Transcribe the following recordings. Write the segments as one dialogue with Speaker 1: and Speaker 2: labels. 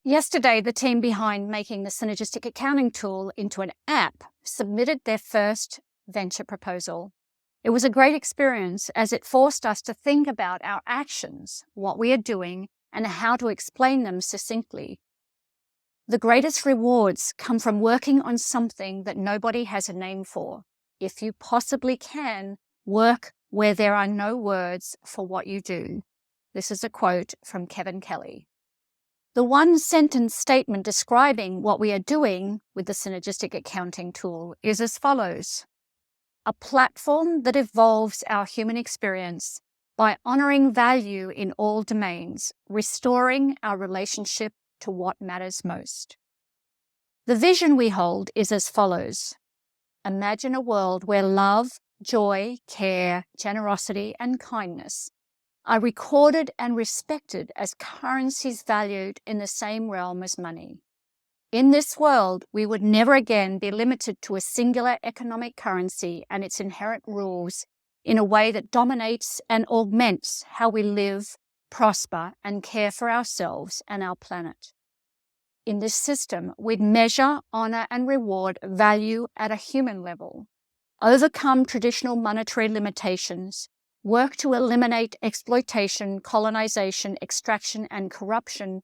Speaker 1: Yesterday, the team behind making the Synergistic accounting tool into an app submitted their first venture proposal. It was a great experience as it forced us to think about our actions, what we are doing, and how to explain them succinctly. The greatest rewards come from working on something that nobody has a name for. If you possibly can, work where there are no words for what you do. This is a quote from Kevin Kelly. The one-sentence statement describing what we are doing with the Synergistic accounting tool is as follows: a platform that evolves our human experience by honoring value in all domains, restoring our relationship to what matters most. The vision we hold is as follows: imagine a world where love, joy, care, generosity, and kindness are recorded and respected as currencies valued in the same realm as money. In this world, we would never again be limited to a singular economic currency and its inherent rules in a way that dominates and augments how we live, prosper, and care for ourselves and our planet. In this system, we'd measure, honor, and reward value at a human level, overcome traditional monetary limitations, work to eliminate exploitation, colonization, extraction, and corruption,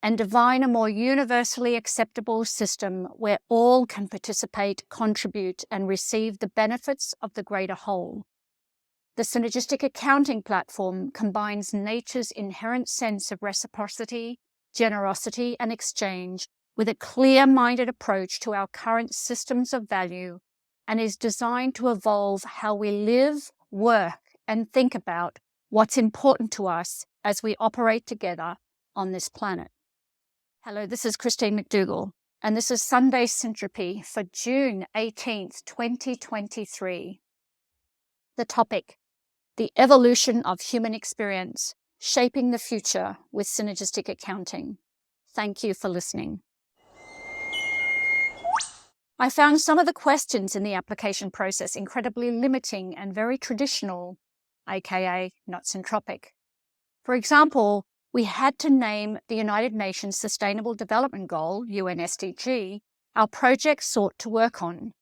Speaker 1: and define a more universally acceptable system where all can participate, contribute, and receive the benefits of the greater whole. The Synergistic accounting platform combines nature's inherent sense of reciprocity, generosity, and exchange with a clear-minded approach to our current systems of value, and is designed to evolve how we live, work, and think about what's important to us as we operate together on this planet. Hello, this is Christine McDougall, and this is Sunday Syntropy for June 18th, 2023. The topic: the evolution of human experience, shaping the future with Synergistic accounting. Thank you for listening. I found some of the questions in the application process incredibly limiting and very traditional, aka not syntropic. For example, we had to name the United Nations Sustainable Development Goal, UN SDG, our project sought to work on.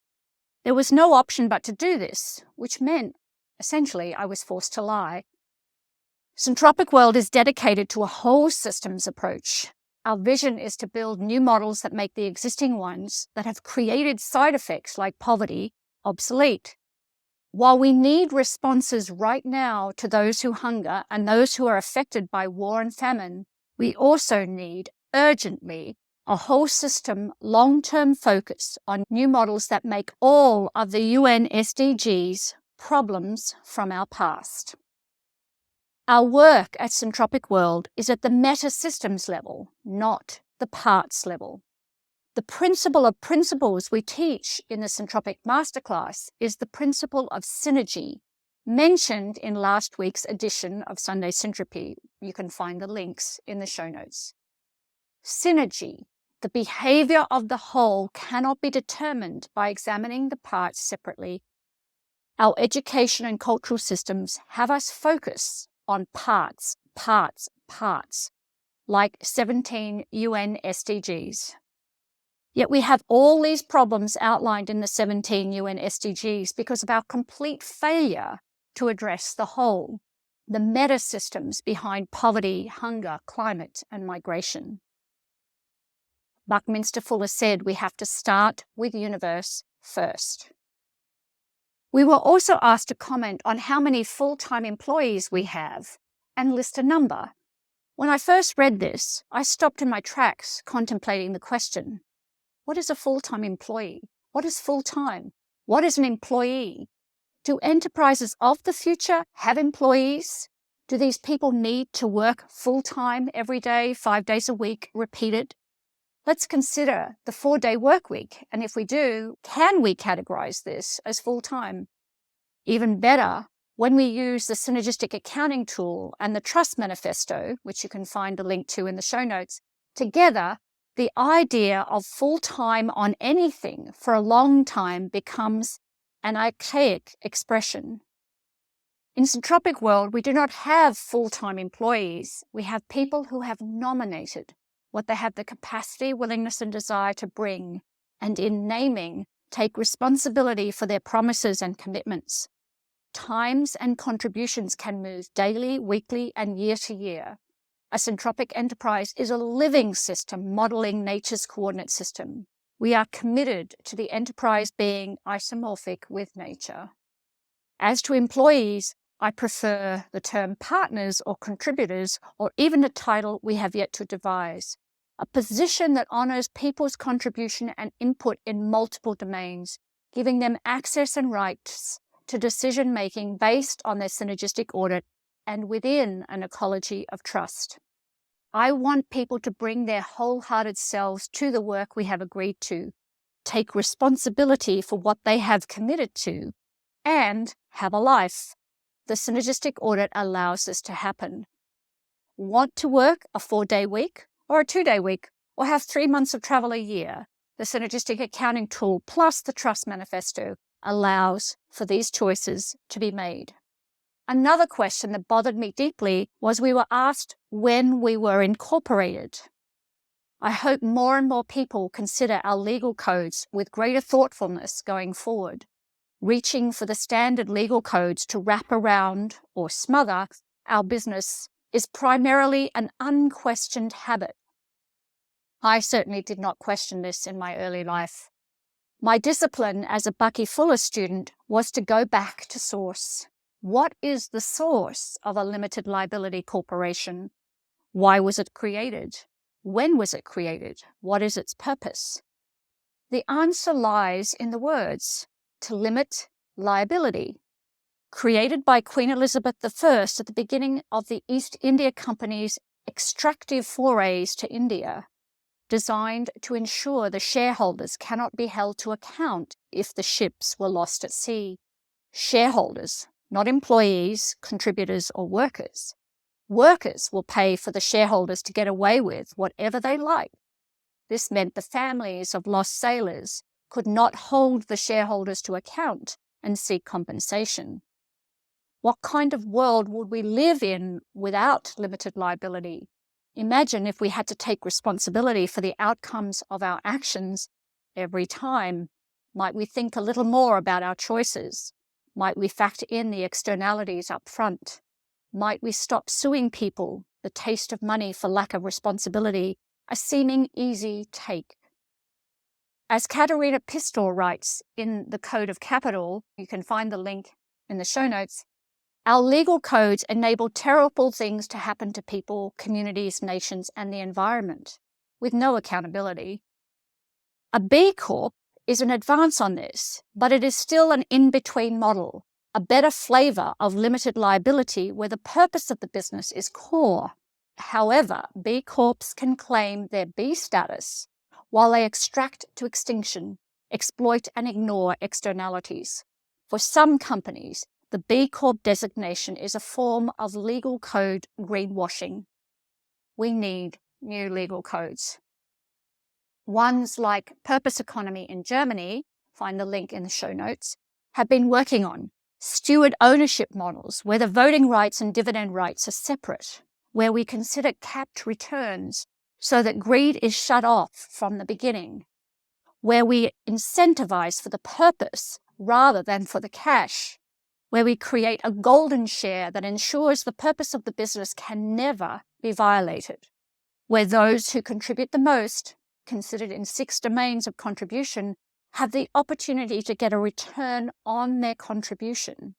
Speaker 1: There was no option but to do this, which meant, essentially, I was forced to lie. Syntropic World is dedicated to a whole systems approach. Our vision is to build new models that make the existing ones that have created side effects like poverty obsolete. While we need responses right now to those who hunger and those who are affected by war and famine, we also need, urgently, a whole system long-term focus on new models that make all of the UN SDGs problems from our past. Our work at Syntropic World is at the meta-systems level, not the parts level. The principle of principles we teach in the Syntropic Masterclass is the principle of synergy, mentioned in last week's edition of Sunday Syntropy. You can find the links in the show notes. Synergy, the behavior of the whole, cannot be determined by examining the parts separately. Our education and cultural systems have us focus on parts, like 17 UN SDGs. Yet we have all these problems outlined in the 17 UN SDGs because of our complete failure to address the whole, the meta-systems behind poverty, hunger, climate, and migration. Buckminster Fuller said we have to start with universe first. We were also asked to comment on how many full-time employees we have and list a number. When I first read this, I stopped in my tracks contemplating the question: what is a full-time employee? What is full-time? What is an employee? Do enterprises of the future have employees? Do these people need to work full-time every day, 5 days a week, repeated? Let's consider the 4-day work week, and if we do, can we categorize this as full-time? Even better, when we use the Synergistic accounting tool and the Trust Manifesto, which you can find a link to in the show notes, together, the idea of full-time on anything for a long time becomes an archaic expression. In Syntropic World, we do not have full-time employees. We have people who have nominated what they have the capacity, willingness, and desire to bring, and in naming, take responsibility for their promises and commitments. Times and contributions can move daily, weekly, and year to year. A syntropic enterprise is a living system modeling nature's coordinate system. We are committed to the enterprise being isomorphic with nature. As to employees, I prefer the term partners or contributors, or even a title we have yet to devise. A position that honors people's contribution and input in multiple domains, giving them access and rights to decision-making based on their synergistic audit and within an ecology of trust. I want people to bring their wholehearted selves to the work we have agreed to, take responsibility for what they have committed to, and have a life. The synergistic audit allows this to happen. Want to work a 4-day week or a 2-day week, or have 3 months of travel a year? The synergistic accounting tool plus the trust manifesto allows for these choices to be made. Another question that bothered me deeply was we were asked when we were incorporated. I hope more and more people consider our legal codes with greater thoughtfulness going forward. Reaching for the standard legal codes to wrap around or smother our business is primarily an unquestioned habit. I certainly did not question this in my early life. My discipline as a Bucky Fuller student was to go back to source. What is the source of a limited liability corporation? Why was it created? When was it created? What is its purpose? The answer lies in the words, to limit liability. Created by Queen Elizabeth I at the beginning of the East India Company's extractive forays to India, designed to ensure the shareholders cannot be held to account if the ships were lost at sea. Shareholders, not employees, contributors, or workers. Workers will pay for the shareholders to get away with whatever they like. This meant the families of lost sailors could not hold the shareholders to account and seek compensation. What kind of world would we live in without limited liability? Imagine if we had to take responsibility for the outcomes of our actions every time. Might we think a little more about our choices? Might we factor in the externalities up front? Might we stop suing people, the taste of money for lack of responsibility, a seeming easy take? As Katerina Pistor writes in the Code of Capital, you can find the link in the show notes, our legal codes enable terrible things to happen to people, communities, nations, and the environment, with no accountability. A B Corp is an advance on this, but it is still an in-between model, a better flavor of limited liability where the purpose of the business is core. However, B Corps can claim their B status while they extract to extinction, exploit, and ignore externalities. For some companies, the B Corp designation is a form of legal code greenwashing. We need new legal codes. Ones like Purpose Economy in Germany, find the link in the show notes, have been working on steward ownership models where the voting rights and dividend rights are separate, where we consider capped returns so that greed is shut off from the beginning, where we incentivize for the purpose rather than for the cash, where we create a golden share that ensures the purpose of the business can never be violated, where those who contribute the most, considered in 6 domains of contribution, have the opportunity to get a return on their contribution.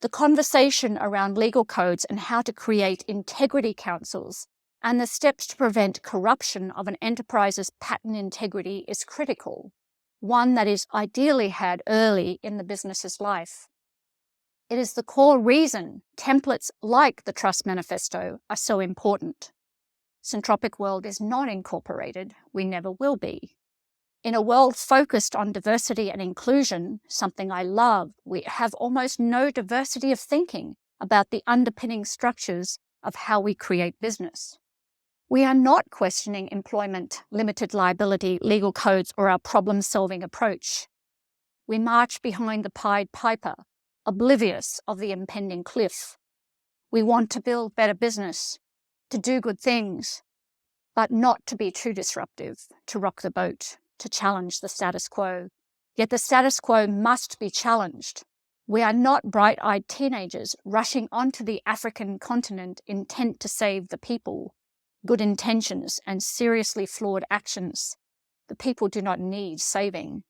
Speaker 1: The conversation around legal codes and how to create integrity councils and the steps to prevent corruption of an enterprise's patent integrity is critical, one that is ideally had early in the business's life. It is the core reason templates like the Trust Manifesto are so important. Syntropic World is not incorporated. We never will be. In a world focused on diversity and inclusion, something I love, we have almost no diversity of thinking about the underpinning structures of how we create business. We are not questioning employment, limited liability, legal codes, or our problem-solving approach. We march behind the Pied Piper, oblivious of the impending cliff. We want to build better business, to do good things, but not to be too disruptive, to rock the boat, to challenge the status quo. Yet the status quo must be challenged. We are not bright-eyed teenagers rushing onto the African continent intent to save the people. Good intentions and seriously flawed actions. The people do not need saving.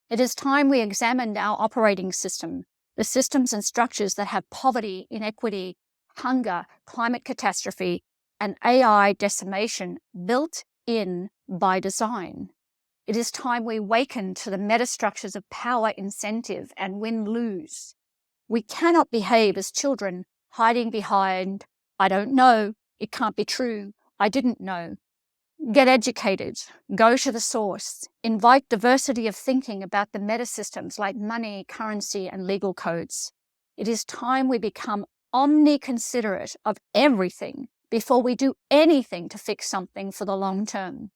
Speaker 1: It is time we examined our operating system, the systems and structures that have poverty, inequity, hunger, climate catastrophe, and AI decimation built in by design. It is time we waken to the metastructures of power, incentive, and win-lose. We cannot behave as children, hiding behind, I don't know, it can't be true, I didn't know. Get educated, go to the source, invite diversity of thinking about the metasystems like money, currency, and legal codes. It is time we become omni-considerate of everything before we do anything to fix something for the long term.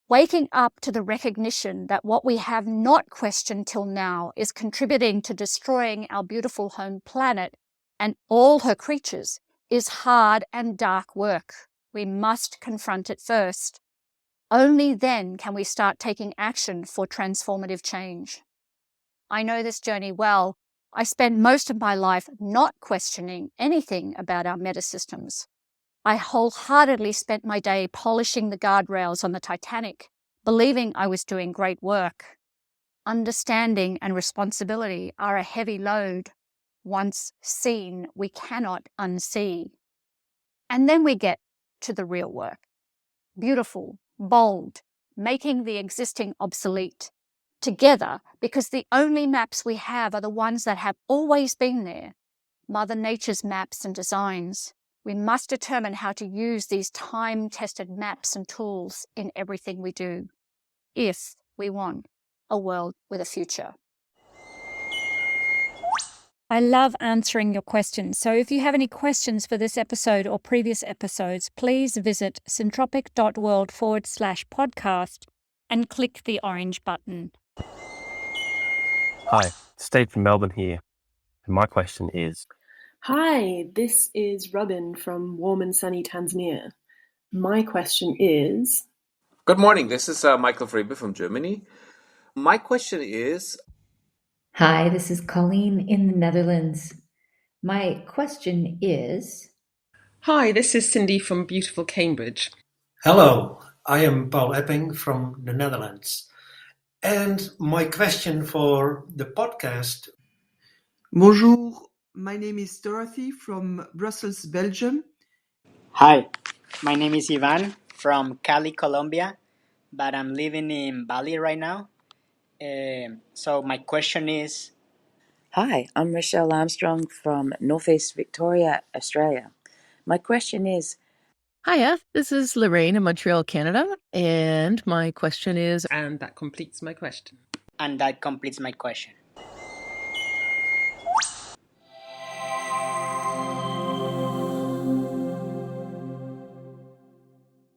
Speaker 1: Waking up to the recognition that what we have not questioned till now is contributing to destroying our beautiful home planet and all her creatures is hard and dark work. We must confront it first. Only then can we start taking action for transformative change. I know this journey well. I spent most of my life not questioning anything about our metasystems. I wholeheartedly spent my day polishing the guardrails on the Titanic, believing I was doing great work. Understanding and responsibility are a heavy load. Once seen, we cannot unsee. And then we get to the real work. Beautiful, bold, making the existing obsolete. Together, because the only maps we have are the ones that have always been there. Mother Nature's maps and designs. We must determine how to use these time-tested maps and tools in everything we do, if we want a world with a future. I love answering your questions, so if you have any questions for this episode or previous episodes, please visit syntropic.world/podcast and click the orange button.
Speaker 2: Hi, Steve from Melbourne here, and my question is...
Speaker 3: Hi, this is Robin from warm and sunny Tanzania. My question is...
Speaker 4: Good morning, this is Michael Frebe from Germany. My question is...
Speaker 5: Hi, this is Colleen in the Netherlands. My question is...
Speaker 6: Hi, this is Cindy from beautiful Cambridge.
Speaker 7: Hello, I am Paul Epping from the Netherlands. And my question for the podcast...
Speaker 8: Bonjour, my name is Dorothy from Brussels, Belgium.
Speaker 9: Hi, my name is Ivan from Cali, Colombia, but I'm living in Bali right now. So my question is...
Speaker 10: Hi, I'm Rochelle Armstrong from Northeast Victoria, Australia. My question is...
Speaker 11: Hiya, this is Lorraine in Montreal, Canada, and my question is...
Speaker 6: And that completes my question.
Speaker 9: And that completes my question.